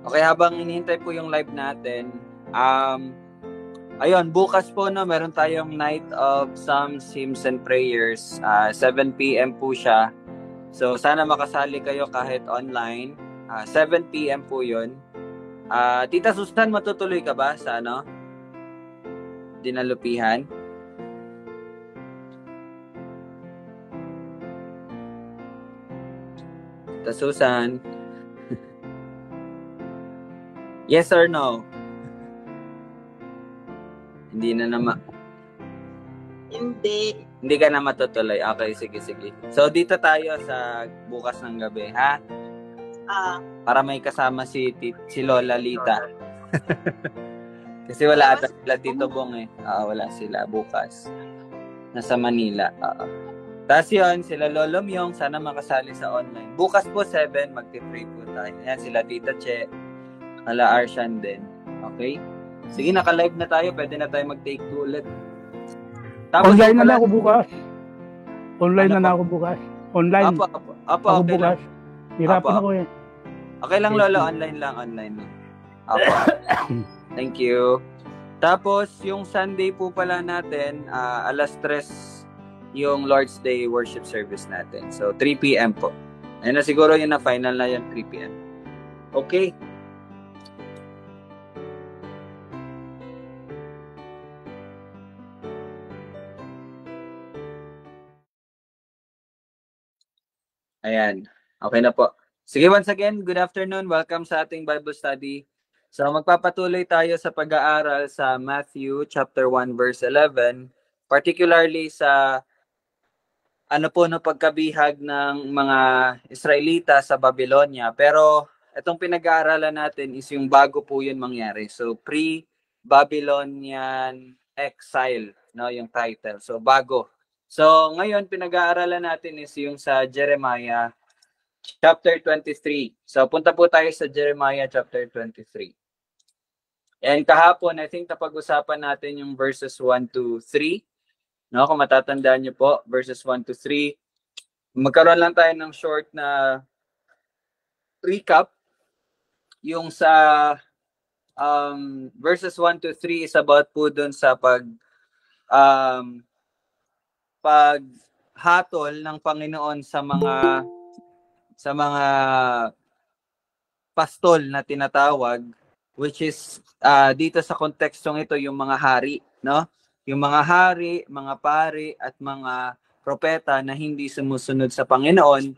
Okay, habang hinihintay po yung live natin, ayun, bukas po no, meron tayong Night of Psalms, Hymns and Prayers. 7 p.m. po siya. So sana makasali kayo kahit online. 7 p.m. po yun. Tita Susan, matutuloy ka ba sa dinalupihan? Tita Susan? Yes or no? Hindi na naman. Hindi ka na matutuloy. Okay, sige. So, dito tayo sa bukas ng gabi, ha? Para may kasama si Lola Lita. Kasi wala ata sila Tito Bong eh. Wala sila bukas. Nasa Manila. Tapos yun, sila Lolo Myong, sana makasali sa online. Bukas po 7, magti-pray po tayo. Yan, sila Tita Che, kala Arshan din. Okay? Sige, naka-live na tayo. Pwede na tayo mag-take 2 ulit. Tapos, online na ako bukas. Online na ako bukas. Online. Apo, okay bukas. Hirapan ako eh. Okay lang, Lolo. Online lang. Apo. Thank you. Tapos, yung Sunday po pala natin, 3:00 yung Lord's Day worship service natin. So, 3 p.m. po. Ayun na siguro yun na final na yun, 3 p.m. Okay. Ayan. Okay na po. Sige, once again, good afternoon. Welcome sa ating Bible study. So, magpapatuloy tayo sa pag-aaral sa Matthew chapter 1 verse 11, particularly sa pagkabihag ng mga Israelita sa Babylonia. Pero itong pinag-aaralan natin is yung bago po yun mangyari. So, pre-Babylonian exile, yung title. So, bago. So, ngayon pinag-aaralan natin is yung sa Jeremiah chapter 23. So, punta po tayo sa Jeremiah chapter 23. And kahapon, I think napag-usapan natin yung verses 1 to 3. Kung matatandaan niyo po, verses 1 to 3. Magkaroon lang tayo ng short na recap. Yung sa verses 1 to 3 is about po dun sa paghatol ng Panginoon sa mga pastol na tinatawag, which is dito sa kontekstong ito yung mga hari, yung mga hari, mga pari at mga propeta na hindi sumusunod sa Panginoon,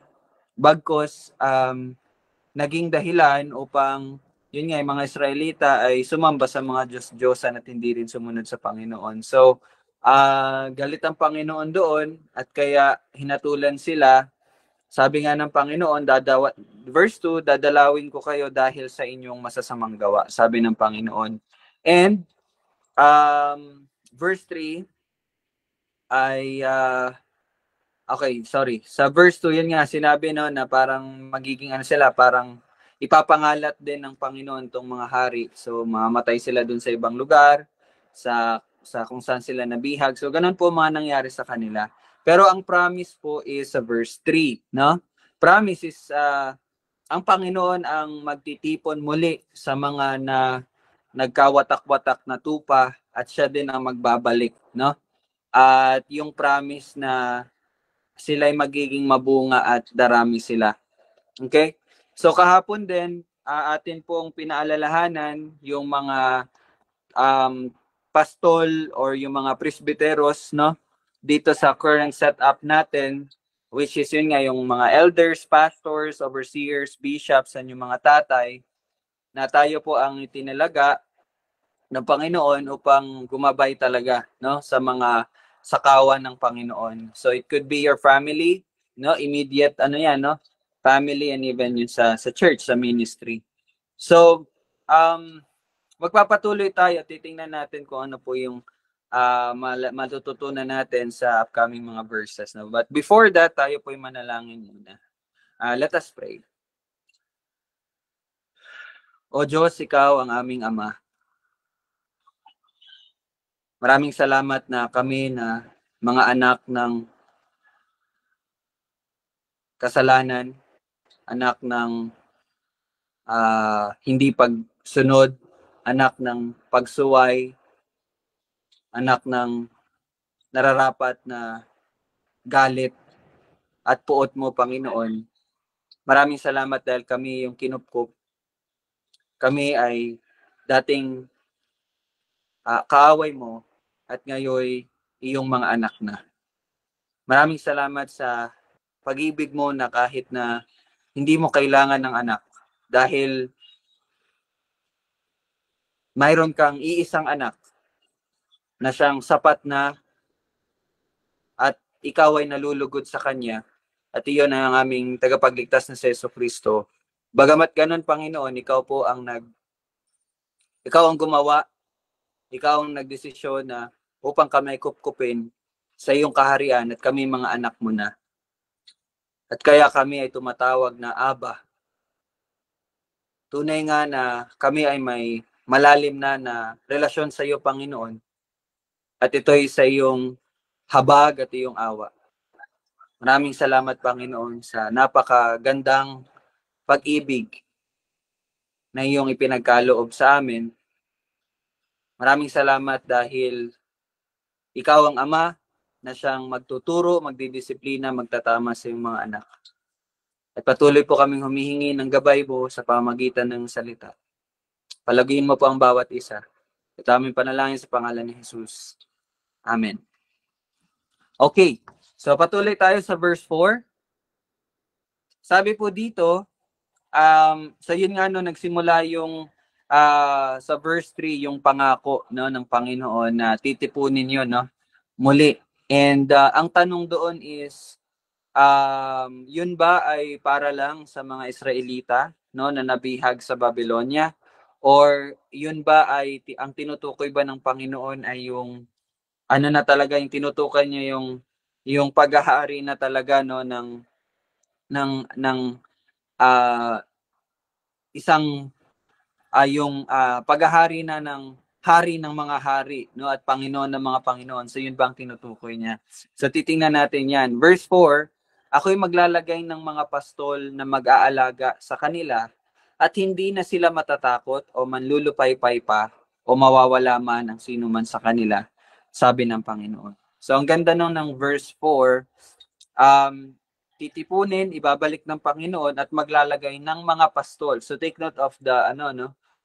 bagkos naging dahilan upang yun nga, yung mga Israelita ay sumamba sa mga Diyos-Diyosan at hindi rin sumunod sa Panginoon. So, galit ang Panginoon doon at kaya hinatulan sila. Sabi nga ng Panginoon, verse 2, dadalawin ko kayo dahil sa inyong masasamang gawa, sabi ng Panginoon. And verse 3 ay sa verse 2 yun nga sinabi na parang magiging parang ipapangalat din ng Panginoon tong mga hari. So mamamatay sila dun sa ibang lugar, sa kung saan sila nabihag. So ganun po mga nangyari sa kanila. Pero ang promise po is sa verse 3, Promise is ang Panginoon ang magtitipon muli sa mga na nagkawatak-watak na tupa at siya din ang magbabalik, At yung promise na sila ay magiging mabunga at darami sila. Okay? So kahapon din, atin pong pinaalalahanan yung mga pastol or yung mga presbyteros, dito sa current setup natin, which is yun nga yung mga elders, pastors, overseers, bishops, and yung mga tatay, na tayo po ang itinalaga ng Panginoon upang gumabay talaga sa mga sakawan ng Panginoon. So it could be your family, immediate family, and even yung sa church, sa ministry. So magpapatuloy tayo, titingnan natin kung ano po yung matututunan natin sa upcoming mga verses. But before that, tayo po yung manalangin muna. Let us pray. O Diyos, ikaw ang aming Ama. Maraming salamat na kami na mga anak ng kasalanan, anak ng hindi pagsunod, anak ng pagsuway, anak ng nararapat na galit at puot mo, Panginoon. Maraming salamat dahil kami yung kinupkup. Kami ay dating kaaway mo at ngayon iyong mga anak na. Maraming salamat sa pag-ibig mo na kahit na hindi mo kailangan ng anak dahil mayroon kang iisang anak na siyang sapat na at ikaw ay nalulugod sa kanya at iyon ang aming tagapagligtas na si Jesucristo. Bagamat ganun, Panginoon, ikaw ang gumawa, ikaw ang nagdesisyon na upang kami kupkupin sa iyong kaharian at kami mga anak mo na. At kaya kami ay tumatawag na Aba. Tunay nga na kami ay may malalim na relasyon sa iyo, Panginoon. At ito ay sa iyong habag at iyong awa. Maraming salamat, Panginoon, sa napakagandang pag-ibig na iyong ipinagkaloob sa amin. Maraming salamat dahil ikaw ang Ama na siyang magtuturo, magdidisiplina, magtatama sa iyong mga anak. At patuloy po kaming humihingi ng gabay mo sa pamagitan ng salita. Palaguin mo po ang bawat isa. Ito aming panalangin sa pangalan ni Jesus. Amen. Okay, so patuloy tayo sa verse 4. Sabi po dito, so yun nga no, nagsimula yung sa verse 3 yung pangako no ng Panginoon na titipunin yun no muli. And ang tanong doon is yun ba ay para lang sa mga Israelita no na nabihag sa Babylonia, or yun ba ay ang tinutukoy ba ng Panginoon ay yung ano na talaga, yung tinutukoy niya yung paghahari na talaga no ng isang yung paghahari na ng hari ng mga hari no at Panginoon ng mga Panginoon. So yun ba ang tinutukoy niya? So titingnan natin yan. Verse 4, ako'y maglalagay ng mga pastol na mag-aalaga sa kanila at hindi na sila matatakot o manlulupaypay pa o mawawala man ang sino man sa kanila, sabi ng Panginoon. So ang ganda ng verse 4, titipunin, ibabalik ng Panginoon at maglalagay ng mga pastol. So take note of the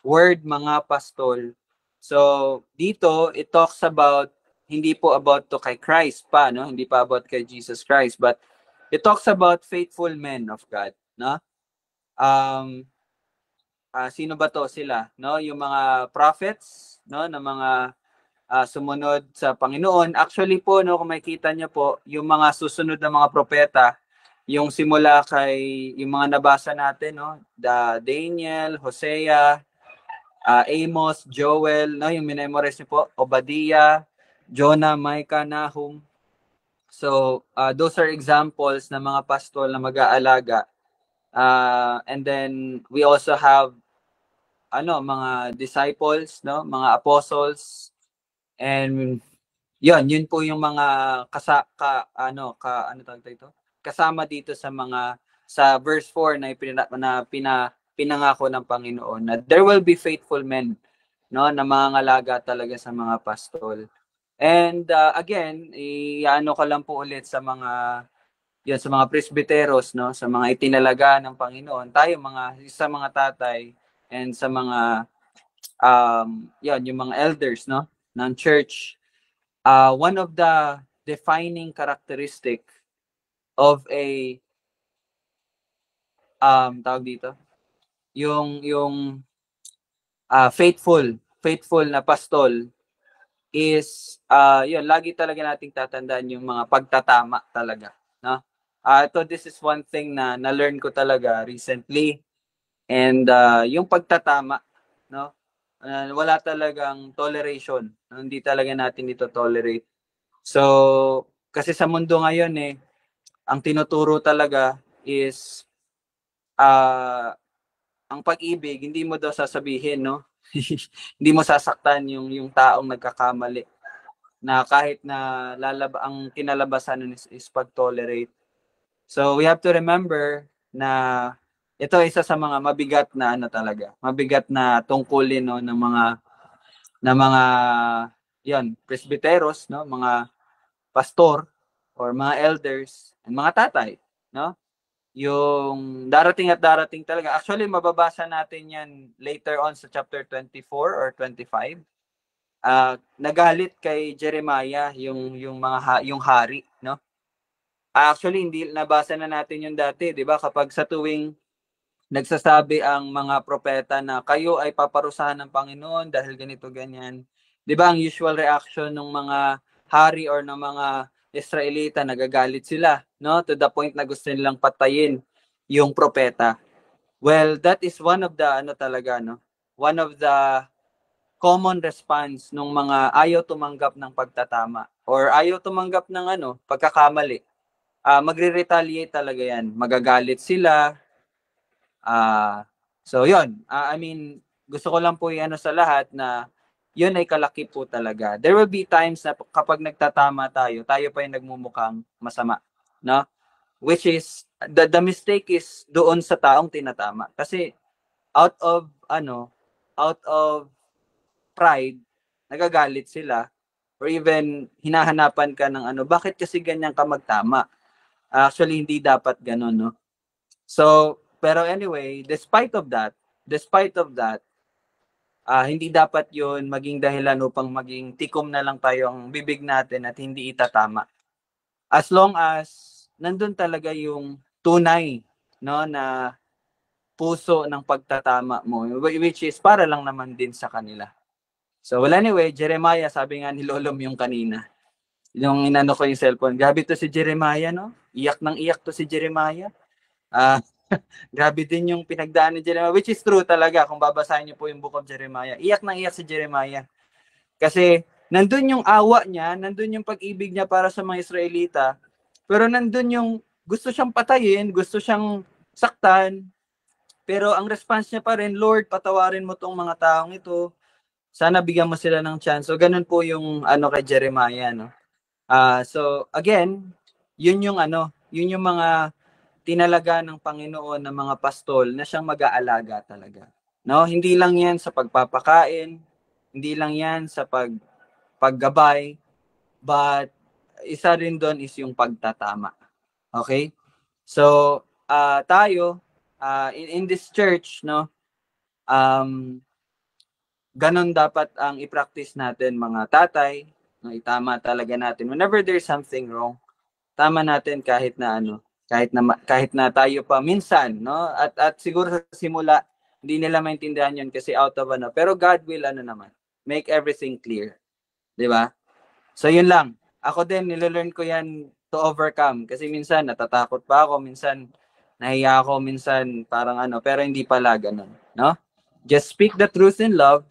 word mga pastol. So dito it talks about, hindi po about to kay Christ pa, no? Hindi pa about kay Jesus Christ, but it talks about faithful men of God, no? Sino ba to sila, no? Yung mga prophets, no, na mga sumunod sa Panginoon. Actually po, no, kung makikita niyo po, yung mga susunod na mga propeta, yung simula kay yung mga nabasa natin, no, Daniel, Hosea, Amos, Joel, no, yung minemorize niyo po, Obadiah, Jonah, Micah, Nahum. So those are examples ng mga pastol na mag-aalaga. And then we also have mga disciples, no, mga apostles, and yun po yung mga kasama dito sa verse 4 na pinangako ng Panginoon na there will be faithful men, no, na mangangalaga talaga sa mga pastol. And again, ko lang po ulit sa mga presbyteros, no, sa mga itinalaga ng Panginoon, tayo sa mga tatay and sa mga yung mga elders, no, ng church. One of the defining characteristic of a tawag dito, yung faithful na pastol is lagi talaga nating tatandaan yung mga pagtatama talaga, no? This is one thing na na-learn ko talaga recently, and yung pagtatama, no? Wala talagang toleration, hindi talaga natin ito tolerate. So kasi sa mundo ngayon ang tinuturo talaga is ang pag-ibig, hindi mo daw sasabihin, no? Hindi mo sasaktan yung taong nagkakamali, na kahit na ang kinalabasan is pag-tolerate. So we have to remember na ito isa sa mga mabigat na ano talaga, mabigat na tungkulin no ng mga yon presbyteros, no, mga pastor or mga elders and mga tatay, no? Yung darating talaga. Actually, mababasa natin 'yan later on sa chapter 24 or 25. Nagalit kay Jeremiah yung hari, no? Actually, hindi nabasa na natin yung dati, 'di ba? Kapag sa tuwing nagsasabi ang mga propeta na kayo ay paparusahan ng Panginoon dahil ganito ganyan. 'Di ba ang usual reaction ng mga hari or ng mga Israelita, nagagalit sila, no? To the point na gusto nilang patayin yung propeta. Well, that is one of the ano talaga, no? One of the common response ng mga ayaw tumanggap ng pagtatama or ayaw tumanggap ng ano, pagkakamali. Magre-retaliate talaga 'yan. Magagalit sila, so yun, I mean, gusto ko lang po i-ano sa lahat na yun ay kalakip po talaga. There will be times na kapag nagtatama tayo pa yung nagmumukhang masama, no? Which is, the mistake is doon sa taong tinatama. Kasi out of, out of pride, nagagalit sila or even hinahanapan ka ng bakit kasi ganyan ka magtama? Actually, hindi dapat ganun, no? So, pero anyway, despite of that, hindi dapat yon maging dahilan upang maging tikom na lang tayo ang bibig natin at hindi itatama. As long as nandun talaga yung tunay, no, na puso ng pagtatama mo, which is para lang naman din sa kanila. So, well anyway, Jeremiah, sabi nga ni Lolom yung kanina, yung inano ko yung cellphone, grabe to si Jeremiah, no? Iyak ng iyak to si Jeremiah. Grabe din yung pinagdaan ni Jeremiah, which is true talaga kung babasahin niyo po yung book of Jeremiah. Iyak nang iyak si Jeremiah. Kasi nandun yung awa niya, nandun yung pag-ibig niya para sa mga Israelita, pero nandun yung gusto siyang patayin, gusto siyang saktan, pero ang response niya pa rin, Lord, patawarin mo tong mga taong ito. Sana bigyan mo sila ng chance. So ganun po yung kay Jeremiah, no. So again, yun yung mga tinalaga ng Panginoon ng mga pastol na siyang mag-aalaga talaga. No, hindi lang 'yan sa pagpapakain, hindi lang 'yan sa paggabay, but isa rin doon is yung pagtatama. Okay? So, tayo in this church, no, ganon dapat ang i-practice natin mga tatay, no, itama talaga natin whenever there's something wrong. Tama natin kahit na tayo pa minsan, no, at siguro sa simula hindi nila maintindihan yun kasi out of pero God will naman make everything clear, di ba? So yun lang, ako din nilelearn ko yan to overcome kasi minsan natatakot pa ako, minsan nahiya ako, minsan parang pero hindi pala ganun, no? Just speak the truth in love.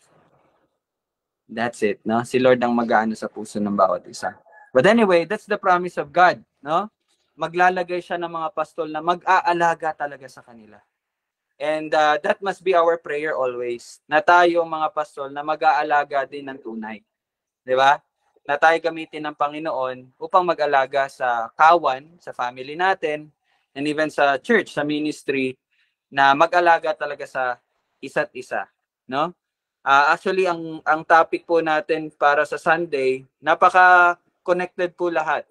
That's it, no? Si Lord ang mag-aano sa puso ng bawat isa. But anyway, that's the promise of God, no? Maglalagay siya ng mga pastol na mag-aalaga talaga sa kanila. And that must be our prayer always, na tayo mga pastol na mag-aalaga din ng tunay. 'Di ba? Na tayo gamitin ng Panginoon upang mag-alaga sa kawan, sa family natin, and even sa church, sa ministry, na mag-alaga talaga sa isa't isa, no? Actually, ang topic po natin para sa Sunday, napaka-connected po lahat.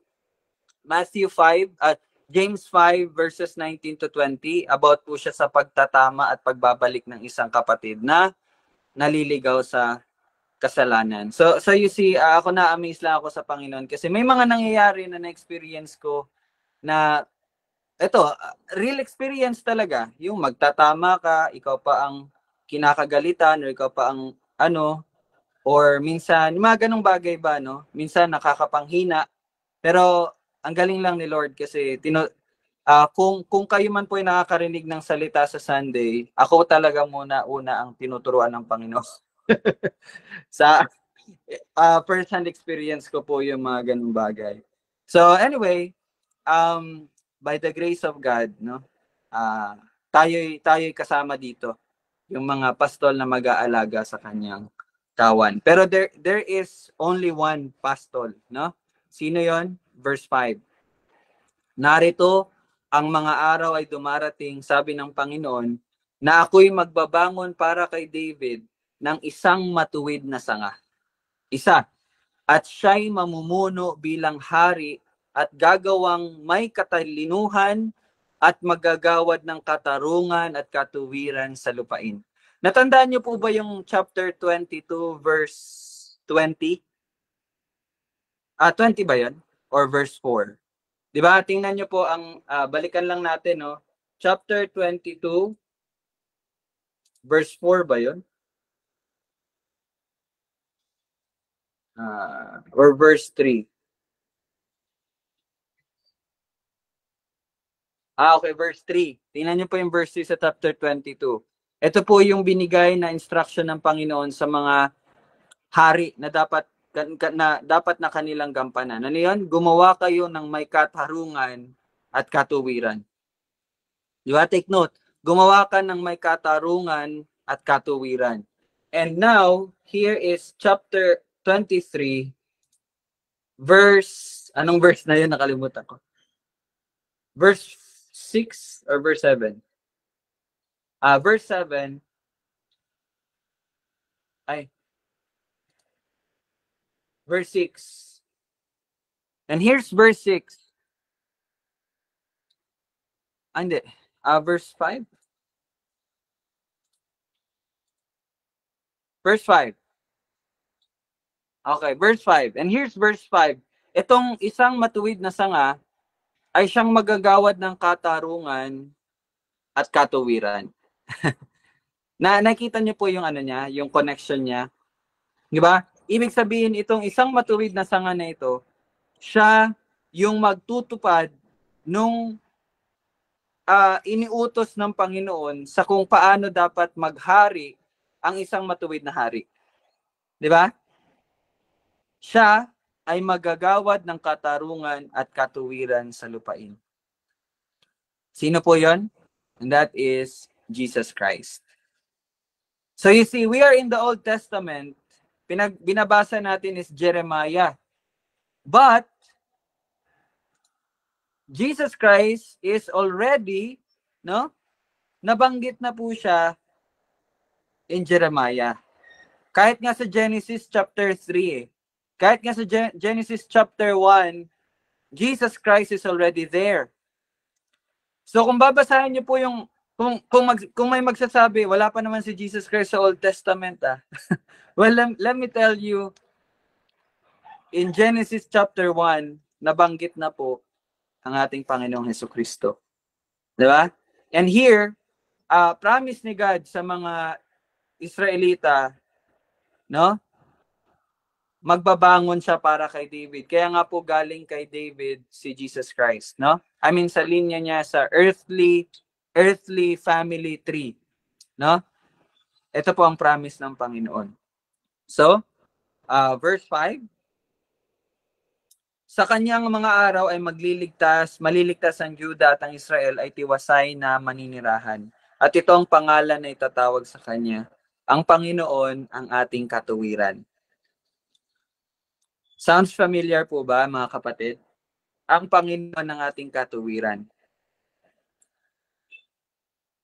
Matthew 5, James 5 verses 19 to 20, about po siya sa pagtatama at pagbabalik ng isang kapatid na naliligaw sa kasalanan. So you see, ako na-amaze lang ako sa Panginoon kasi may mga nangyayari na na-experience ko na ito, real experience talaga. Yung magtatama ka, ikaw pa ang kinakagalitan or ikaw pa ang or minsan mga ganong bagay ba, no? Minsan nakakapanghina. Pero ang galing lang ni Lord kasi kung kayo man po ay nakakarinig ng salita sa Sunday, ako talaga una ang tinuturuan ng Panginoon. Sa first-hand experience ko po yung mga ganung bagay. So anyway, by the grace of God, no, tayo'y kasama dito, yung mga pastol na mag-aalaga sa kanyang kawan. Pero there is only one pastol, no? Sino yon? Verse 5. Narito ang mga araw ay dumarating, sabi ng Panginoon, na ako'y magbabangon para kay David ng isang matuwid na sanga. Isa. At siya'y mamumuno bilang hari at gagawang may katalinuhan at magagawad ng katarungan at katuwiran sa lupain. Natandaan niyo po ba yung chapter 22 verse 20? 20 ba yun? Or verse 4? Di ba? Tingnan niyo po ang, balikan lang natin, no? Chapter 22, verse 4 ba yun? Or verse 3? Okay, verse 3. Tingnan niyo po yung verse 3 sa chapter 22. Ito po yung binigay na instruction ng Panginoon sa mga hari na dapat na kanilang gampanan. Ano yun? Gumawa kayo ng may katarungan at katuwiran. Di ba? Take note. Gumawa ka ng may katarungan at katuwiran. And now, here is chapter 23, anong verse na yun? Nakalimutan ko. Verse 6 or verse 7? Verse 7. Verse 6. And here's verse 6. Hindi. Verse 5. Verse 5. Okay, verse 5. And here's verse 5. Itong isang matuwid na sanga ay siyang magagawad ng katarungan at katuwiran. Nakita niyo po yung ano niya, yung connection niya. Di ba? Ibig sabihin, itong isang matuwid na sanga na ito, siya yung magtutupad nung iniutos ng Panginoon sa kung paano dapat maghari ang isang matuwid na hari. Di ba? Siya ay magagawad ng katarungan at katuwiran sa lupain. Sino po yon? And that is Jesus Christ. So you see, we are in the Old Testament. Binabasa natin is Jeremiah. But Jesus Christ is already, nabanggit na po siya in Jeremiah. Kahit nga sa Genesis chapter 3, kahit nga sa Genesis chapter 1, Jesus Christ is already there. So kung babasahin niyo po yung, kung may magsasabi, wala pa naman si Jesus Christ sa Old Testament, well, let me tell you, in Genesis chapter 1, nabanggit na po ang ating Panginoong Hesukristo. Di ba? And here, promise ni God sa mga Israelita, magbabangon siya para kay David. Kaya nga po galing kay David si Jesus Christ, I mean sa linya niya sa earthly family tree, Ito po ang promise ng Panginoon. So, verse 5, sa kanyang mga araw ay maliligtas ang Juda at ang Israel ay tiwasay na maninirahan. At ito ang pangalan na itatawag sa kanya, ang Panginoon ang ating katuwiran. Sounds familiar po ba, mga kapatid? Ang Panginoon ng ating katuwiran.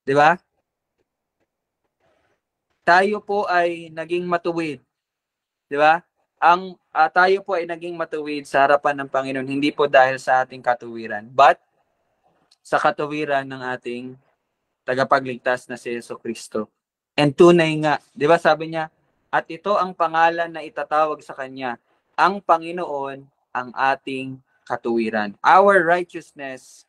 Di ba? Tayo po ay naging matuwid. Di ba? Tayo po ay naging matuwid sa harapan ng Panginoon, hindi po dahil sa ating katuwiran, but sa katuwiran ng ating tagapagligtas na si Jesucristo. And tunay nga, di ba sabi niya, at ito ang pangalan na itatawag sa kanya, ang Panginoon ang ating katuwiran. Our righteousness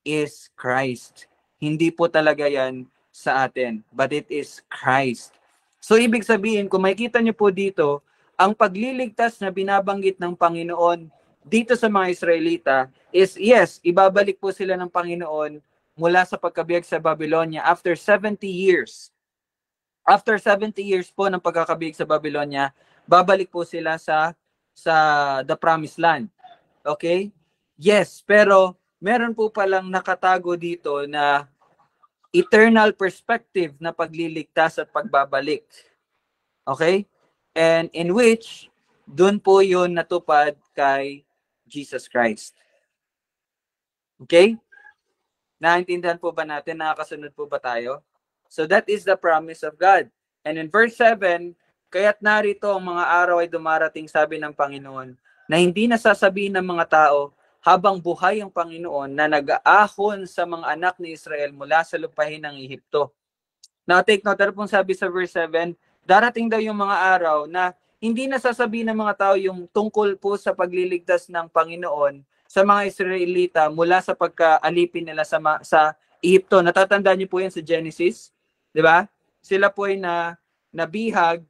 is Christ. Hindi po talaga yan sa atin, but it is Christ. So ibig sabihin, kung makikita niyo po dito, ang pagliligtas na binabanggit ng Panginoon dito sa mga Israelita is, yes, ibabalik po sila ng Panginoon mula sa pagkabiyag sa Babylonia after 70 years. After 70 years po ng pagkakabiyag sa Babylonia, babalik po sila sa the Promised Land. Okay? Yes, pero meron po palang nakatago dito na eternal perspective na pagliligtas at pagbabalik. Okay? And in which, dun po yun natupad kay Jesus Christ. Okay? Naintindihan po ba natin? Nakakasunod po ba tayo? So that is the promise of God. And in verse 7, kaya't narito ang mga araw ay dumarating, sabi ng Panginoon, na hindi nasasabihin ng mga tao, habang buhay ang Panginoon na nag-aahon sa mga anak ni Israel mula sa lupain ng Ehipto. Now take note, ano pong sabi sa verse 7, darating daw yung mga araw na hindi nasasabihin ng mga tao yung tungkol po sa pagliligtas ng Panginoon sa mga Israelita mula sa pagkaalipin nila sa Ehipto. Natatandaan niyo po yan sa Genesis, di ba? Sila po ay nabihag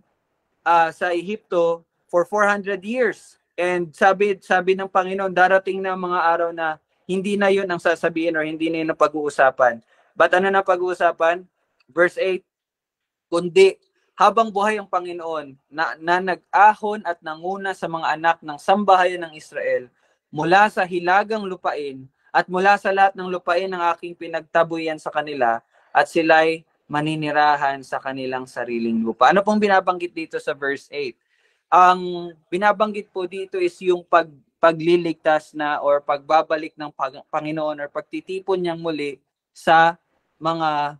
sa Ehipto for 400 years. And sabi ng Panginoon, darating na mga araw na hindi na yun ang sasabihin or hindi na yun ang pag-uusapan. But ano na pag-uusapan? Verse 8, kundi habang buhay ang Panginoon na nag-ahon at nanguna sa mga anak ng sambahayan ng Israel mula sa hilagang lupain at mula sa lahat ng lupain ng aking pinagtabuyan sa kanila at sila'y maninirahan sa kanilang sariling lupa. Ano pong binabanggit dito sa verse 8? Ang binabanggit po dito is yung pagliligtas na or pagbabalik ng Panginoon or pagtitipon niyang muli sa mga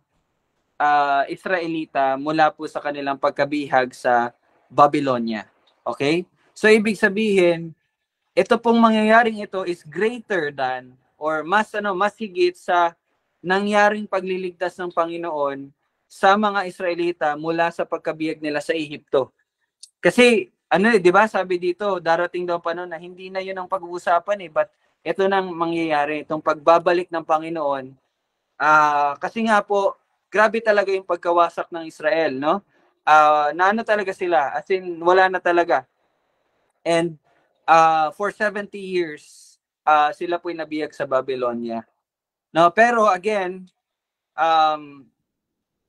Israelita mula po sa kanilang pagkabihag sa Babylonia. Okay? So ibig sabihin, ito pong mangyayaring ito is greater than or mas higit sa nangyaring pagliligtas ng Panginoon sa mga Israelita mula sa pagkabihag nila sa Ehipto. Kasi di ba sabi dito, darating daw panahon na hindi na 'yun ang pag-uusapan but ito nang mangyayari, itong pagbabalik ng Panginoon. Kasi nga po, grabe talaga yung pagkawasak ng Israel, no? Naano talaga sila, as in wala na talaga. And for 70 years, sila po'y nabiyag sa Babylonia. No, pero again,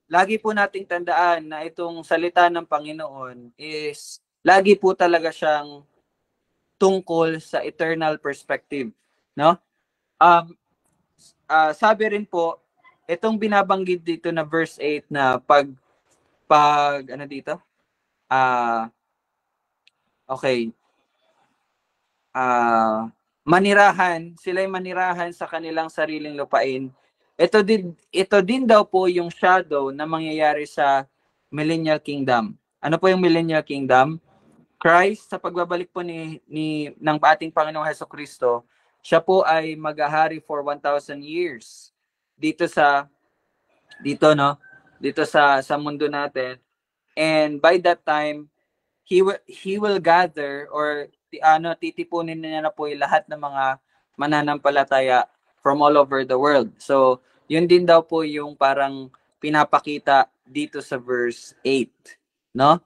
lagi po nating tandaan na itong salita ng Panginoon is lagi po talaga siyang tungkol sa eternal perspective, no? Sabi rin po, itong binabanggit dito na verse 8 na ano dito? Okay. Sila'y manirahan sa kanilang sariling lupain. Ito din daw po yung shadow na mangyayari sa Millennial Kingdom. Ano po yung Millennial Kingdom? Christ, sa pagbabalik po ng ating Panginoong Hesukristo, siya po ay maghahari for 1,000 years dito sa mundo natin. And by that time, he will gather or titipunin niya na po yung lahat ng mga mananampalataya from all over the world. So, yun din daw po yung parang pinapakita dito sa verse 8, no?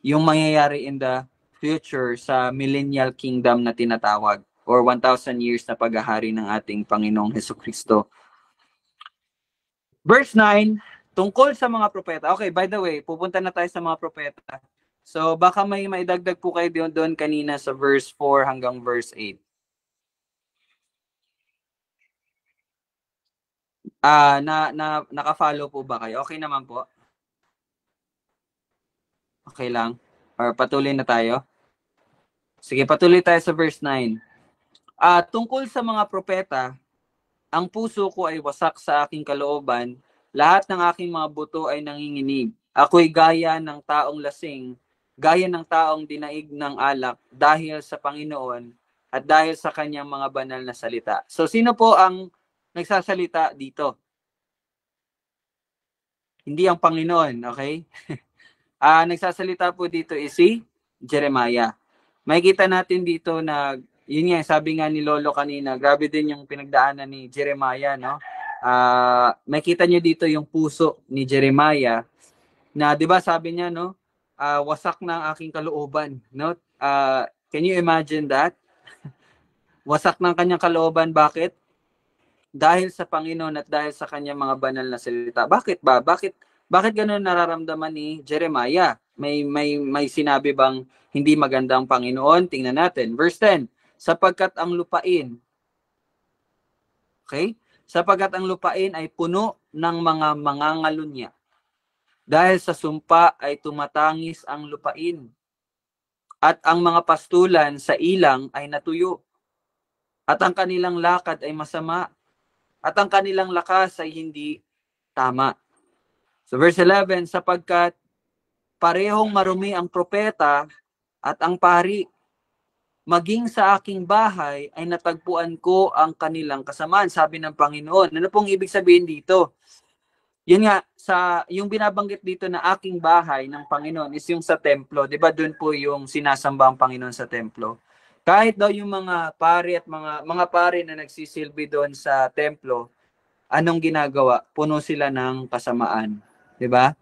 Yung mangyayari in the future sa millennial kingdom na tinatawag or 1,000 years na paghahari ng ating Panginoong Hesukristo. Verse 9, tungkol sa mga propeta. Okay, by the way, pupunta na tayo sa mga propeta. So, baka may maidagdag po kayo doon kanina sa verse 4 hanggang verse 8. Naka-follow po ba kayo? Okay naman po? Okay lang? Or patuloy na tayo? Sige, patuloy tayo sa verse 9. Tungkol sa mga propeta, ang puso ko ay wasak sa aking kalooban, lahat ng aking mga buto ay nanginginig. Ako'y gaya ng taong lasing, gaya ng taong dinaig ng alak dahil sa Panginoon at dahil sa kanyang mga banal na salita. So, sino po ang nagsasalita dito? Hindi ang Panginoon, okay? Nagsasalita po dito is si Jeremiah. Makikita natin dito na, yun nga, sabi nga ni Lolo kanina, grabe din yung pinagdaanan ni Jeremiah, no? Makikita nyo dito yung puso ni Jeremiah na, di ba sabi niya, no? Wasak na ang aking kalooban, no? Can you imagine that? Wasak ng kanyang kalooban, bakit? Dahil sa Panginoon at dahil sa kanyang mga banal na salita. Bakit ba? Bakit ganun nararamdaman ni Jeremiah? May sinabi bang hindi maganda ang Panginoon? Tingnan natin. Verse 10, sapagkat ang lupain, okay? Sapagkat ang lupain ay puno ng mga mangangalunya. Dahil sa sumpa ay tumatangis ang lupain. At ang mga pastulan sa ilang ay natuyo. At ang kanilang lakad ay masama. at ang kanilang lakas ay hindi tama. So verse 11, sapagkat parehong marumi ang propeta at ang pari, maging sa aking bahay ay natagpuan ko ang kanilang kasamaan, sabi ng Panginoon. Ano pong ibig sabihin dito? Yun nga, yung binabanggit dito na aking bahay ng Panginoon is yung sa templo. Di ba doon po yung sinasamba ang Panginoon sa templo? Kahit daw yung mga pari at mga pari na nagsisilbi doon sa templo, anong ginagawa? Puno sila ng kasamaan. Di ba?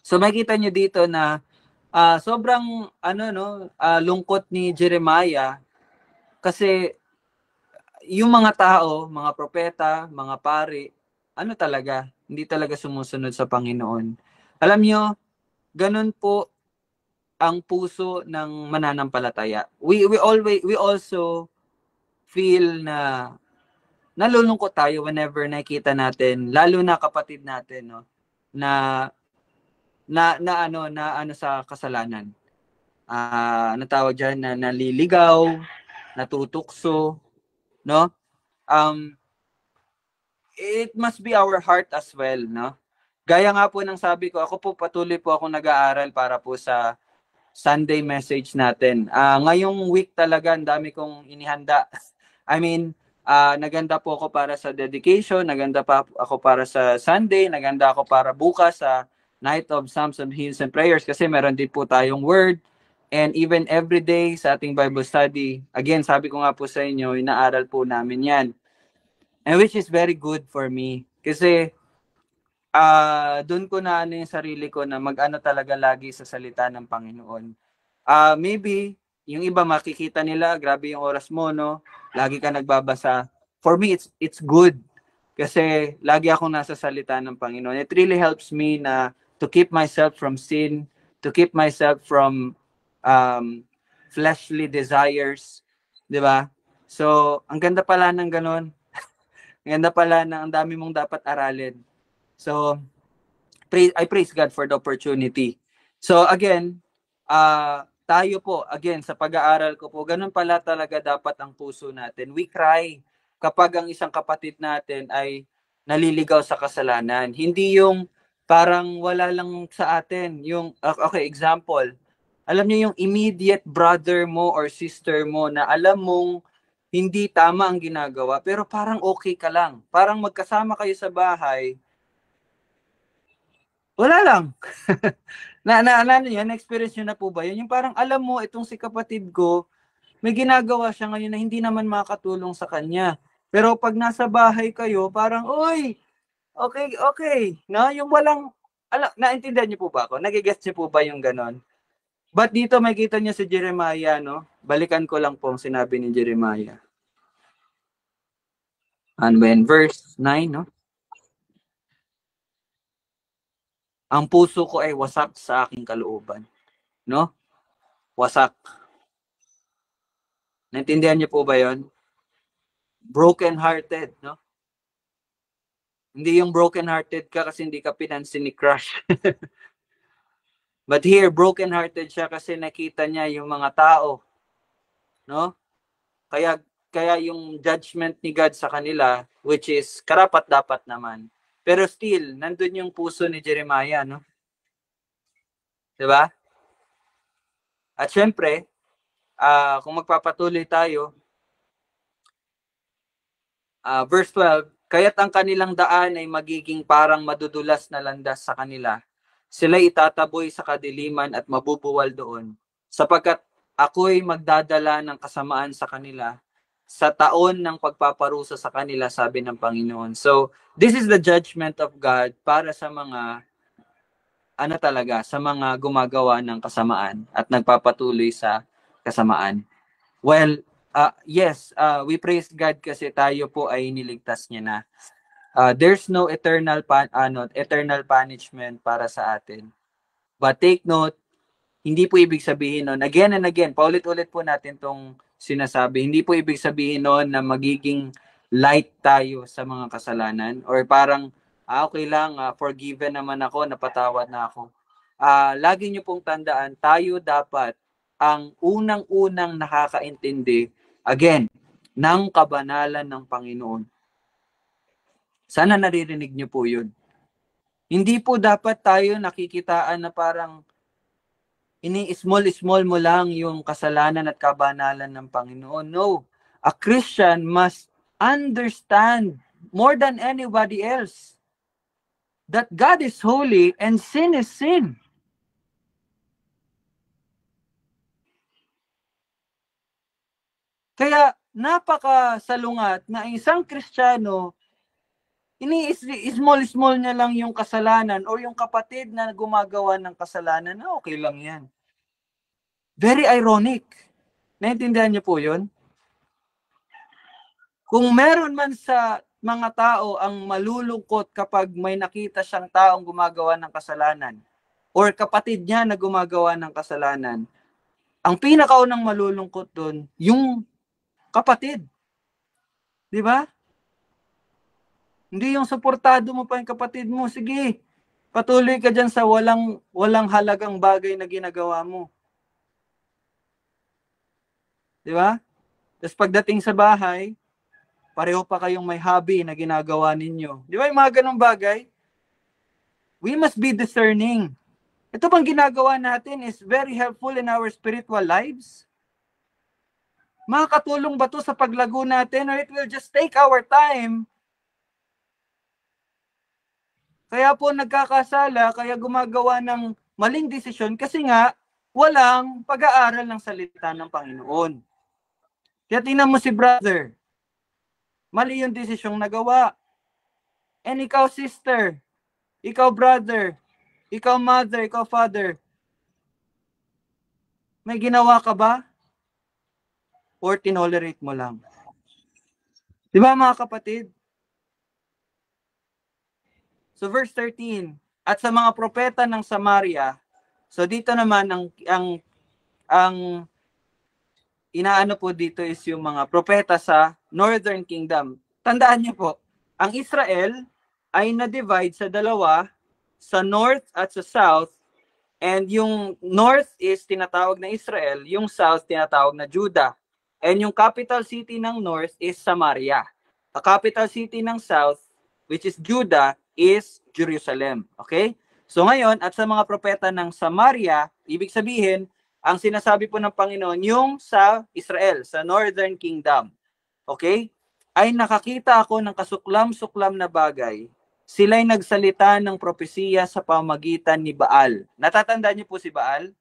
So makita nyo dito na sobrang lungkot ni Jeremiah kasi yung mga tao, mga propeta, mga pari, hindi talaga sumusunod sa Panginoon. Alam nyo, ganun po ang puso ng mananampalataya. We also feel na nalulungkot tayo whenever nakita natin, lalo na kapatid natin, no, na sa kasalanan. Natawag diyan na naliligaw, natutukso, no? It must be our heart as well, no? Gaya nga po ng sabi ko, ako po patuloy po akong nag-aaral para po sa Sunday message natin. Ngayong week talaga, ang dami kong inihanda. I mean, naganda po ako para sa dedication, naganda pa ako para sa Sunday, naganda ako para bukas sa Night of Psalms and Hymns and Prayers kasi meron din po tayong word. And even every day sa ating Bible study, again, sabi ko nga po sa inyo, inaaral po namin yan. And which is very good for me. Kasi doon ko na yung sarili ko na mag-ano talaga lagi sa salita ng Panginoon. Maybe, yung iba makikita nila, grabe yung oras mo, no? Lagi ka nagbabasa. For me, it's good. Kasi lagi akong nasa salita ng Panginoon. It really helps me na to keep myself from sin, to keep myself from fleshly desires. Di ba? So, ang ganda pala ng ganun. Ang ganda pala na ang dami mong dapat aralin. So, I praise God for the opportunity. So, again, tayo po, again, sa pag-aaral ko po, ganun pala talaga dapat ang puso natin. We cry kapag ang isang kapatid natin ay naliligaw sa kasalanan. Hindi yung parang wala lang sa atin. Yung, okay, example, alam niyo yung immediate brother mo or sister mo na alam mong hindi tama ang ginagawa, pero parang okay ka lang. Parang magkasama kayo sa bahay, wala lang. Na-experience nyo na po ba yun? Yung parang alam mo, itong si kapatid ko, may ginagawa siya ngayon na hindi naman makatulong sa kanya. Pero pag nasa bahay kayo, parang, uy, okay. No? Yung walang, naintindihan niyo po ba ako? Nagigets niyo po ba yung ganon? But dito makita niyo si Jeremiah, no? Balikan ko lang po ang sinabi ni Jeremiah. Ano ba yan? Verse 9, no? Ang puso ko ay wasak sa aking kalooban. No? Wasak. Naintindihan niyo po ba yon? Broken-hearted, no? Hindi yung broken-hearted ka kasi hindi ka pinansin ni crush. But here, broken-hearted siya kasi nakita niya yung mga tao. No? Kaya yung judgment ni God sa kanila, which is karapat-dapat naman. Pero still, nandun yung puso ni Jeremiah, no? Diba? At syempre, kung magpapatuloy tayo, verse 12, kaya't ang kanilang daan ay magiging parang madudulas na landas sa kanila. Sila itataboy sa kadiliman at mabubuwal doon, sapagkat ako'y magdadala ng kasamaan sa kanila sa taon ng pagpaparusa sa kanila, sabi ng Panginoon. So, this is the judgment of God para sa mga sa mga gumagawa ng kasamaan at nagpapatuloy sa kasamaan. Well, yes, we praise God kasi tayo po ay niligtas niya na. There's no eternal punishment para sa atin. But take note, hindi po ibig sabihin noon, again and again, paulit-ulit po natin tong sinasabi, hindi po ibig sabihin noon na magiging light tayo sa mga kasalanan or parang, okay lang, forgiven naman ako, napatawad na ako. Lagi niyo pong tandaan, tayo dapat ang unang-unang nakakaintindi, again, ng kabanalan ng Panginoon. Sana naririnig niyo po yun. Hindi po dapat tayo nakikitaan na parang ini-small mo lang yung kasalanan at kabanalan ng Panginoon. No. A Christian must understand more than anybody else that God is holy and sin is sin. Kaya napakasalungat na isang Kristiyano, ini-small niya lang yung kasalanan o yung kapatid na gumagawa ng kasalanan, na okay lang yan. Very ironic. Naintindihan niyo po yun? Kung meron man sa mga tao ang malulungkot kapag may nakita siyang taong gumagawa ng kasalanan or kapatid niya na gumagawa ng kasalanan, ang pinakaunang malulungkot doon, yung kapatid. Di ba? Hindi yung suportado mo pa yung kapatid mo. Sige, patuloy ka dyan sa walang halagang bagay na ginagawa mo. Di ba? Tapos pagdating sa bahay, pareho pa kayong may hobby na ginagawa ninyo. Di ba yung mga ganong bagay? We must be discerning. Ito bang ginagawa natin is very helpful in our spiritual lives? Makakatulong ba ito sa paglago natin or it will just take our time? Kaya po nagkakasala, kaya gumagawa ng maling desisyon kasi nga walang pag-aaral ng salita ng Panginoon. Kaya tingnan mo si brother. Mali yung desisyong nagawa. And ikaw sister, ikaw brother, ikaw mother, ikaw father, may ginawa ka ba? Or tinolerate mo lang? Di ba mga kapatid? So verse 13, at sa mga propeta ng Samaria, so dito naman ang inaano po dito is yung mga propeta sa Northern Kingdom. Tandaan niyo po, ang Israel ay na-divide sa dalawa, sa North at sa South, and yung North is tinatawag na Israel, yung South tinatawag na Judah. And yung capital city ng North is Samaria. The capital city ng South, which is Judah, is Jerusalem. Okay? So ngayon, at sa mga propeta ng Samaria, ibig sabihin, ang sinasabi po ng Panginoon, yung sa Israel, sa Northern Kingdom. Okay? Ay nakakita ako ng kasuklam-suklam na bagay. Sila'y nagsalita ng propesiya sa pamagitan ni Baal. Natatandaan niyo po si Baal?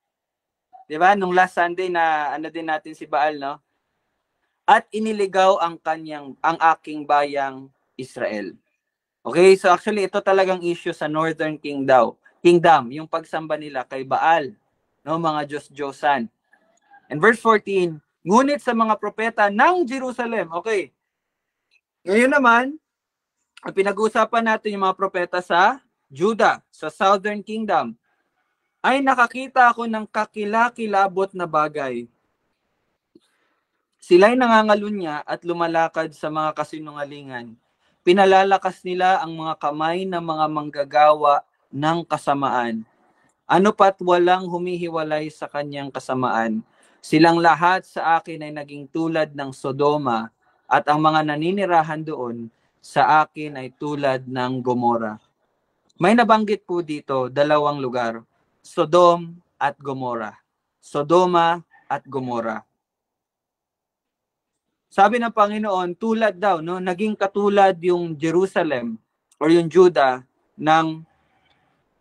Di ba? Nung last Sunday na ano din natin si Baal, no? At iniligaw ang aking bayang Israel. Okay, so actually ito talagang issue sa Northern Kingdom, yung pagsamba nila kay Baal, no, mga Diyos-Diyosan. And verse 14, ngunit sa mga propeta ng Jerusalem, okay. Ngayon naman, ang pinag-uusapan natin yung mga propeta sa Judah, sa Southern Kingdom, ay nakakita ako ng kakilakilabot na bagay. Sila'y nangangalunya at lumalakad sa mga kasinungalingan. Pinalalakas nila ang mga kamay ng mga manggagawa ng kasamaan. Ano pat walang humihiwalay sa kanyang kasamaan. Silang lahat sa akin ay naging tulad ng Sodoma at ang mga naninirahan doon sa akin ay tulad ng Gomora. May nabanggit po dito dalawang lugar, Sodom at Gomora. Sodoma at Gomora. Sabi ng Panginoon, tulad daw, no, naging katulad yung Jerusalem or yung Judah ng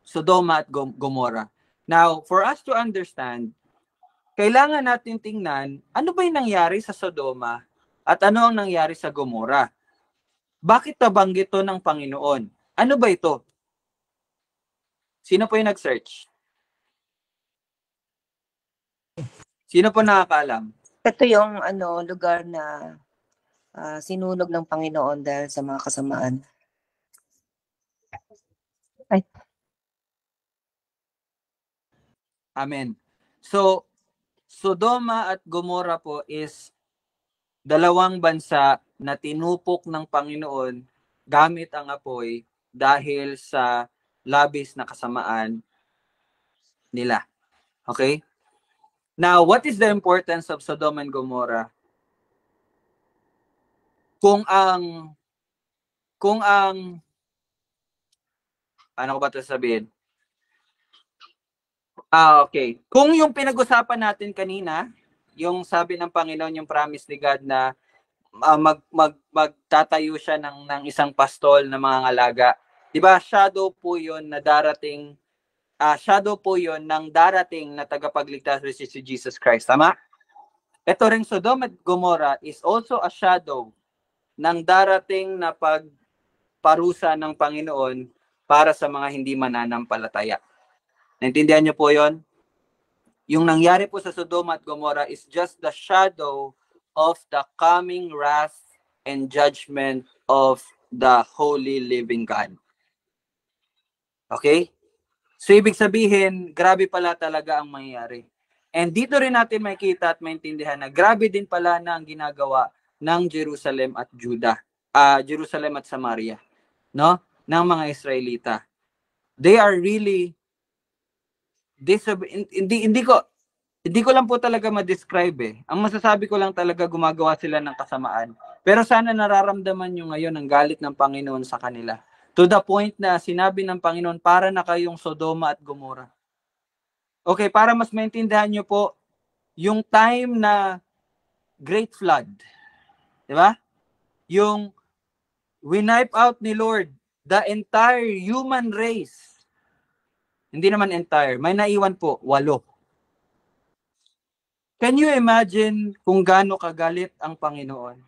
Sodoma at Gomora. Now, for us to understand, kailangan natin tingnan ano ba yung nangyari sa Sodoma at ano ang nangyari sa Gomora. Bakit nabanggit ito ng Panginoon? Ano ba ito? Sino po yung nag-search? Sino po nakakaalam? Ito yung lugar na sinunog ng Panginoon dahil sa mga kasamaan. Ay. Amen. So, Sodoma at Gomora po is dalawang bansa na tinupok ng Panginoon gamit ang apoy dahil sa labis na kasamaan nila. Okay? Now, what is the importance of Sodom and Gomorrah? Kung ang kung ang, ano ko ba ito sabihin? Okay. Kung yung pinag-usapan natin kanina, yung sabi ng Panginoon, yung promise ni God na magtatayo siya ng isang pastol na mga ngalaga. 'Di ba? Shadow po 'yon na darating, shadow po 'yon ng darating na tagapagligtas si Jesus Christ. Tama? Ito ring Sodom at Gomorrah is also a shadow ng darating na pagparusa ng Panginoon para sa mga hindi mananampalataya. Naintindihan niyo po 'yon? Yung nangyari po sa Sodom at Gomorrah is just the shadow of the coming wrath and judgment of the holy living God. Okay? So, ibig sabihin, grabe pala talaga ang mangyayari. And dito rin natin makita at maintindihan na grabe din pala na ang ginagawa ng Jerusalem at Judah. Jerusalem at Samaria. No? Ng mga Israelita. They are really hindi ko lang po talaga ma-describe eh. Ang masasabi ko lang talaga gumagawa sila ng kasamaan. Pero sana nararamdaman nyo ngayon ang galit ng Panginoon sa kanila. To the point na sinabi ng Panginoon, para na kayong Sodoma at Gomorrah. Okay, para mas maintindihan nyo po, yung time na Great Flood, di ba? Yung winipe out ni Lord the entire human race. Hindi naman entire, may naiwan po, 8. Can you imagine kung gaano kagalit ang Panginoon?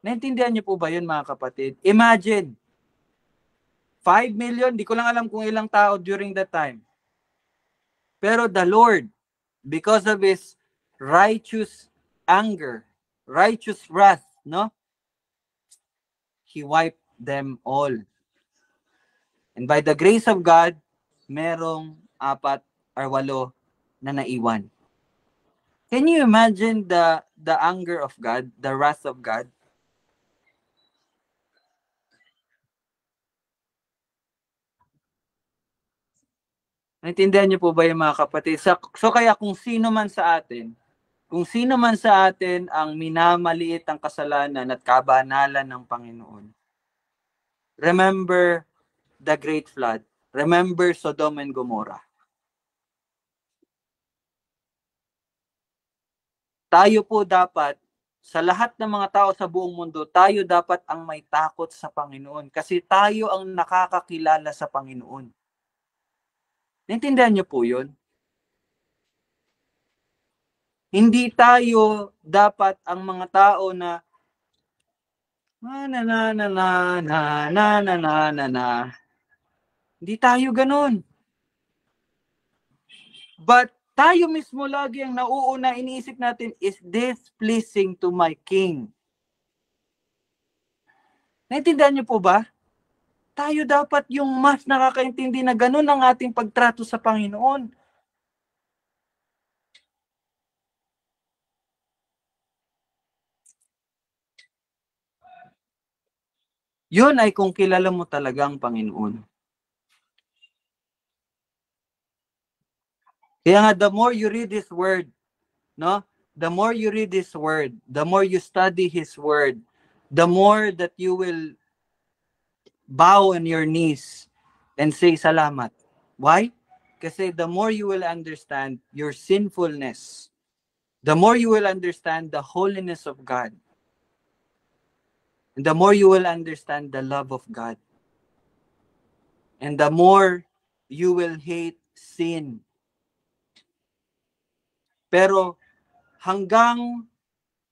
Naintindihan niyo po ba yun, mga kapatid? Imagine, 5 million, di ko lang alam kung ilang tao during that time. Pero the Lord, because of His righteous anger, righteous wrath, no? He wiped them all. And by the grace of God, merong 4 or 8 na naiwan. Can you imagine the anger of God, the wrath of God? Naintindihan niyo po ba yung mga kapatid? So kaya kung sino man sa atin ang minamaliit ang kasalanan at kabanalan ng Panginoon, remember the Great Flood. Remember Sodom and Gomorrah. Tayo po dapat, sa lahat ng mga tao sa buong mundo, tayo dapat ang may takot sa Panginoon kasi tayo ang nakakakilala sa Panginoon. Naintindihan niyo po yun? Hindi tayo dapat ang mga tao na Hindi tayo ganun. But tayo mismo lagi ang nauuna, iniisip natin, is this pleasing to my King? Naintindihan niyo po ba? Tayo dapat yung mas nakakaintindi na ganun ang ating pagtrato sa Panginoon. Yun ay kung kilala mo talaga ang Panginoon. Kaya nga, the more you read His Word, no? The more you read His Word, the more you study His Word, the more that you will bow on your knees and say salamat. Why? Kasi the more you will understand your sinfulness, the more you will understand the holiness of God, and the more you will understand the love of God, and the more you will hate sin. Pero hanggang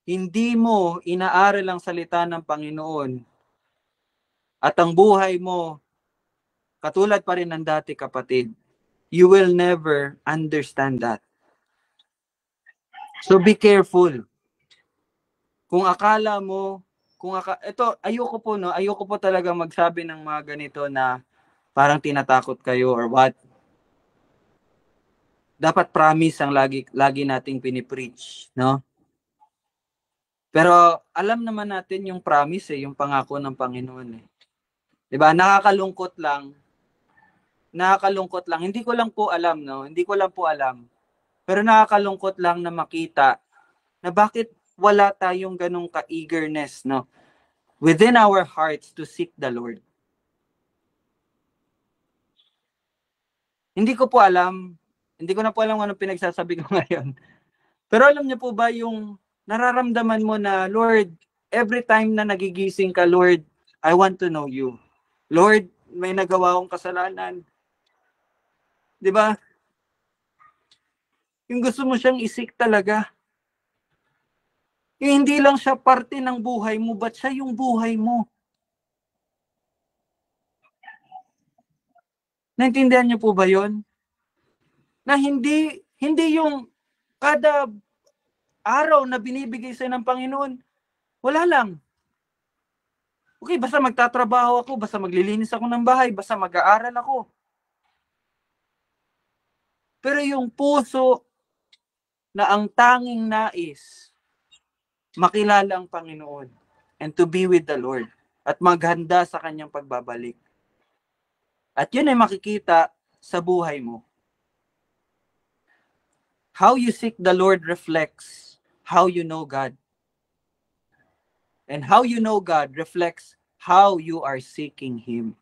hindi mo inaaral ang salita ng Panginoon at ang buhay mo katulad pa rin ng dati, kapatid, you will never understand that. So be careful. Kung akala mo, ito, ayoko po talaga magsabi ng mga ganito na parang tinatakot kayo or what. Dapat promise ang lagi nating pinipreach, no? Pero alam naman natin yung promise yung pangako ng Panginoon eh. 'Di ba? Nakakalungkot lang. Hindi ko lang po alam, no? Hindi ko lang po alam. Pero nakakalungkot lang na makita na bakit wala tayong ganung ka-eagerness, no? within our hearts to seek the Lord. Hindi ko na po alam anong pinagsasabi ko ngayon. Pero alam niyo po ba yung nararamdaman mo na, Lord, every time na nagigising ka, Lord, I want to know you. Lord, may nagawa akong kasalanan. Di ba? Yung gusto mo siyang isik talaga. Yung hindi lang siya parte ng buhay mo, but siya yung buhay mo. Naintindihan niyo po ba yon? Na hindi yung kada araw na binibigay sa'yo ng Panginoon, wala lang. Okay, basta magtatrabaho ako, basta maglilinis ako ng bahay, basta mag-aaral ako. Pero yung puso na ang tanging nais, makilala ang Panginoon and to be with the Lord at maghanda sa kanyang pagbabalik. At yun ay makikita sa buhay mo. How you seek the Lord reflects how you know God. And how you know God reflects how you are seeking Him.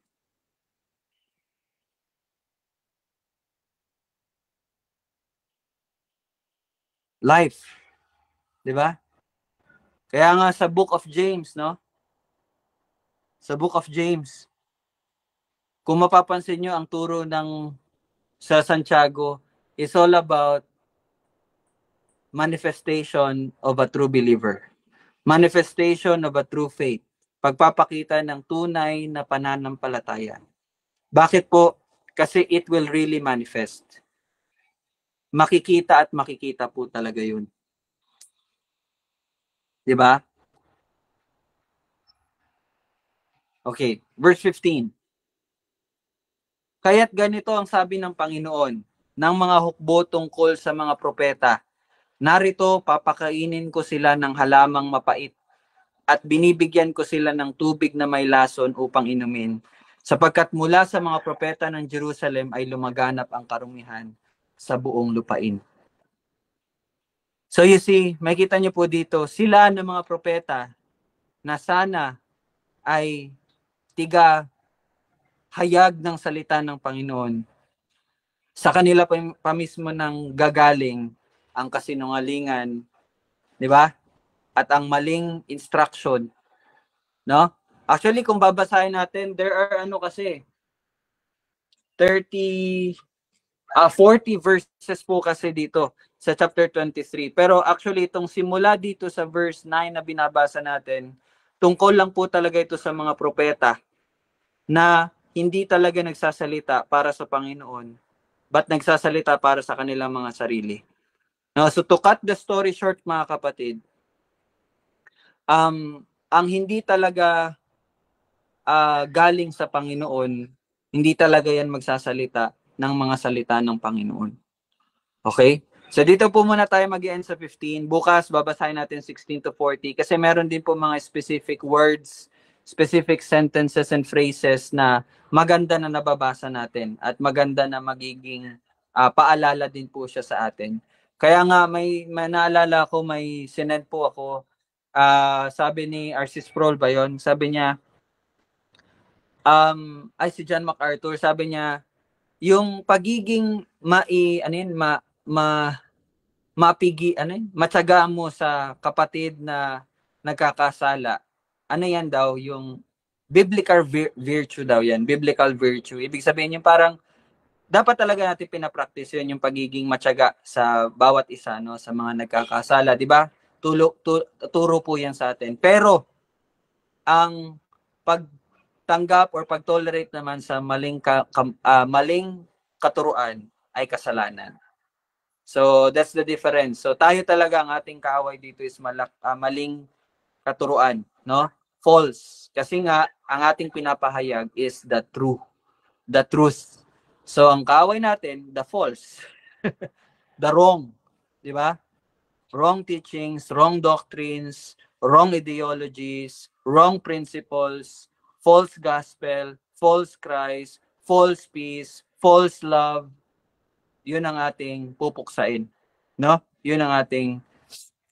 Life. Di ba? Kaya nga sa Book of James, no? Sa Book of James, kung mapapansin nyo, ang turo sa Santiago is all about manifestation of a true believer. Manifestation of a true faith. Pagpapakita ng tunay na pananampalataya. Bakit po? Kasi it will really manifest. Makikita at makikita po talaga yun. Diba? Okay, verse 15. Kaya't ganito ang sabi ng Panginoon ng mga hukbo tungkol sa mga propeta. Narito, papakainin ko sila ng halamang mapait at binibigyan ko sila ng tubig na may lason upang inumin. Sapagkat mula sa mga propeta ng Jerusalem ay lumaganap ang karumihan sa buong lupain. So you see, makita niyo po dito, sila ng mga propeta na sana ay tiga hayag ng salita ng Panginoon. Sa kanila pa mismo nang gagaling ang kasinungalingan, di ba? At ang maling instruction, no? Actually, kung babasahin natin, there are 40 verses po kasi dito sa chapter 23. Pero actually, itong simula dito sa verse 9 na binabasa natin, tungkol lang po talaga ito sa mga propeta na hindi talaga nagsasalita para sa Panginoon, but nagsasalita para sa kanilang mga sarili. No, so to cut the story short, mga kapatid, ang hindi talaga galing sa Panginoon, hindi talaga yan magsasalita ng mga salita ng Panginoon. Okay? So dito po muna tayo mag-end sa 15. Bukas babasahin natin 16 to 40 kasi meron din po mga specific words, specific sentences and phrases na maganda na nababasa natin at maganda na magiging paalala din po siya sa atin. Kaya nga may naalala ko, may sinend po ako, sabi ni R.C. Sproul ba yun? Sabi niya, si John MacArthur, sabi niya, yung pagiging matyaga mo sa kapatid na nagkakasala, yan daw, yung biblical virtue daw yan, biblical virtue. Ibig sabihin yung parang, dapat talaga natin pinapractice yun, yung pagiging matyaga sa bawat isa, no, sa mga nagkakasala, di ba? Turo po yan sa atin. Pero, ang pagtanggap or pag-tolerate naman sa maling katuruan ay kasalanan. So, that's the difference. So, tayo talaga, ang ating kaaway dito is maling katuruan, no? False. Kasi nga, ang ating pinapahayag is the truth. So, ang kaaway natin, the false. The wrong. Di ba? Wrong teachings, wrong doctrines, wrong ideologies, wrong principles, false gospel, false Christ, false peace, false love. Yun ang ating pupuksain, no? Yun ang ating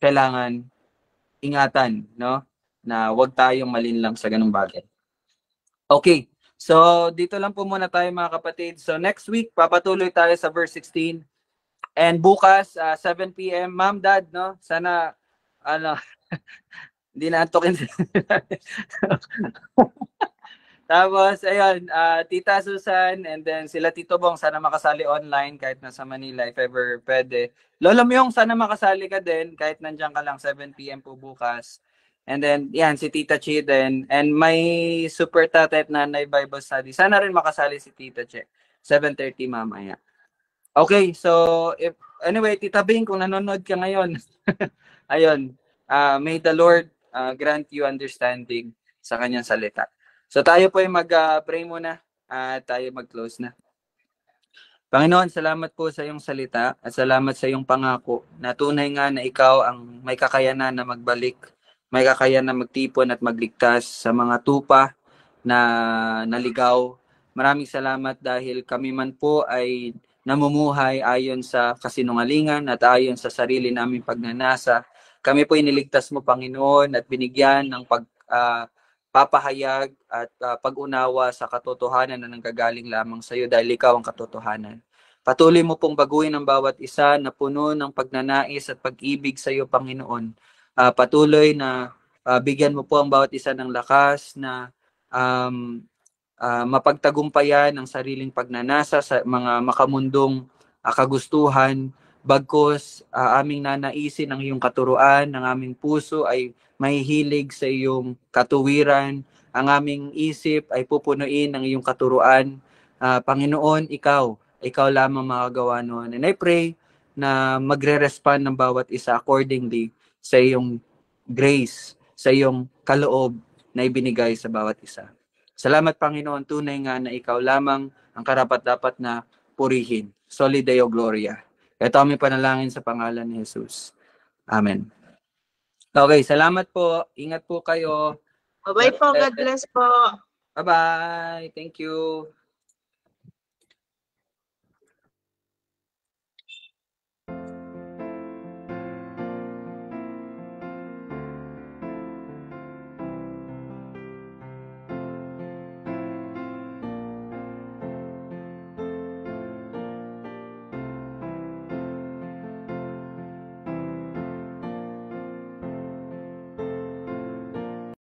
kailangan ingatan, no? na huwag tayong malinlang sa ganung bagay. Okay. So, dito lang po muna tayo mga kapatid. So, next week, papatuloy tayo sa verse 16. And bukas, 7 p.m. Ma'am, Dad, no? Sana, hindi na antokin. Tapos, ayun, Tita Susan, and then sila Tito Bong, sana makasali online kahit nasa Manila, if ever pwede. Lolo Myong, sana makasali ka din, kahit nandiyan ka lang, 7 p.m. po bukas. And then, yan, si Tita Chi din. And may super tatay at nanay Bible study. Sana rin makasali si Tita Chi. 7:30 mamaya. Okay, so, anyway, Tita Bing, kung nanonood ka ngayon, ayun, may the Lord grant you understanding sa kanyang salita. So tayo po ay mag-pray muna at tayo mag-close na. Panginoon, salamat po sa iyong salita at salamat sa iyong pangako na tunay nga na ikaw ang may kakayanan na magbalik, may kakayanan na magtipon at magligtas sa mga tupa na naligaw. Maraming salamat dahil kami man po ay namumuhay ayon sa kasinungalingan at ayon sa sarili naming pagnanasa. Kami po iniligtas mo, Panginoon, at binigyan ng papahayag at pag-unawa sa katotohanan na nanggagaling lamang sa iyo dahil ikaw ang katotohanan. Patuloy mo pong baguhin ang bawat isa na puno ng pagnanais at pag-ibig sa iyo, Panginoon. Patuloy na bigyan mo po ang bawat isa ng lakas na mapagtagumpayan ang sariling pagnanasa sa mga makamundong kagustuhan. Bagkus aming nanaisin ang iyong katuruan, ang aming puso ay mahihilig sa iyong katuwiran, ang aming isip ay pupunuin ng iyong katuruan. Panginoon, ikaw lamang makagawa noon. And I pray na magre-respond ng bawat isa accordingly sa iyong grace, sa iyong kaloob na ibinigay sa bawat isa. Salamat, Panginoon, tunay nga na ikaw lamang ang karapat-dapat na purihin. Soli Deo Gloria. Ito aming panalangin sa pangalan ni Jesus. Amen. Okay, salamat po. Ingat po kayo. Bye-bye po. God bless po. Bye-bye. Thank you.